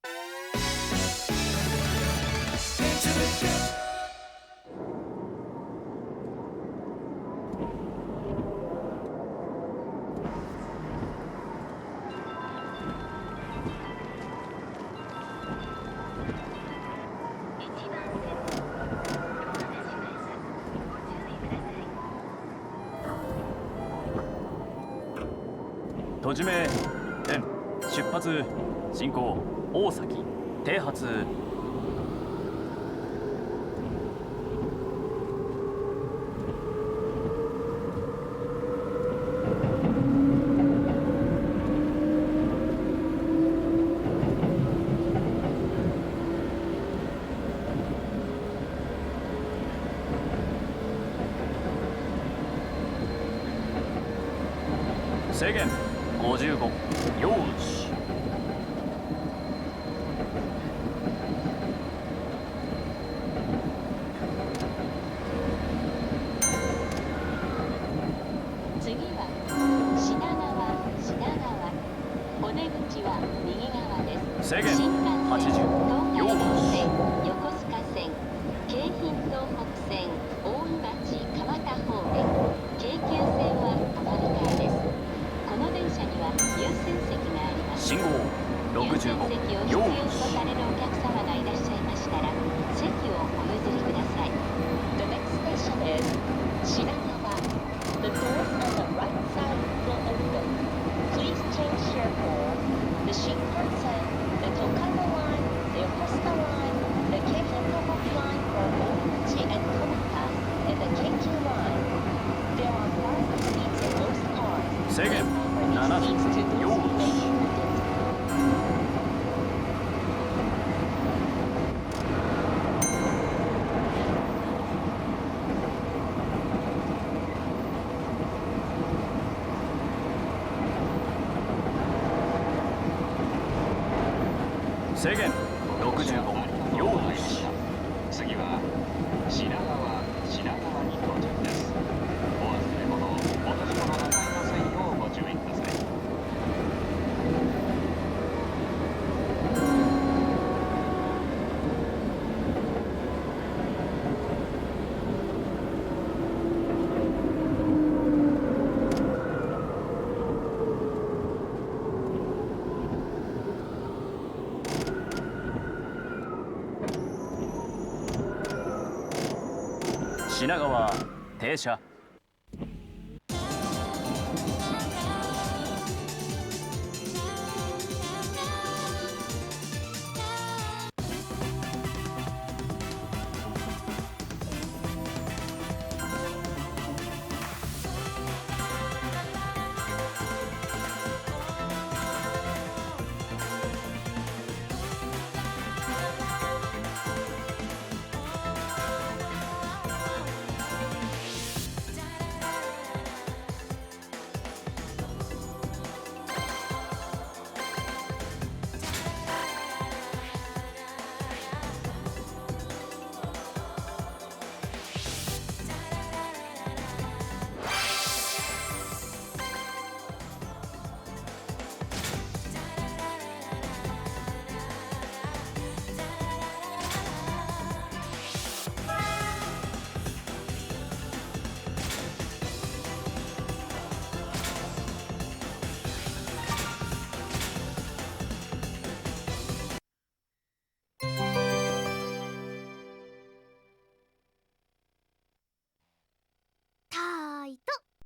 閉じ目点出発進行大崎停発。制限55。よし。次は品川。お出口は右側です。制限新幹線、 80。よ東海道線、し。横須賀線、京浜東北線、大井町、蒲田方面、京急線は止まり替えです。この電車には優先席があります。信号優先席を65。必要よとし。されるお客様がいらっしゃいましたら、席をお譲りください。The next station is 品川。The doors on the right side will open. Please change your form. The Shinkansen, the Tokaido Line, the Yokosuka Line, the Keikei Tohoku Line for Oimachi and Komata, and the Keikyu Line. There are 5 seats in most cars. 制限 Remember these seats to 70。 those よ who may し。be wounded. 制限65。よし。次は品川に到着です。お忘れ物、お落とし物なさいませんようご注意ください。品川停車。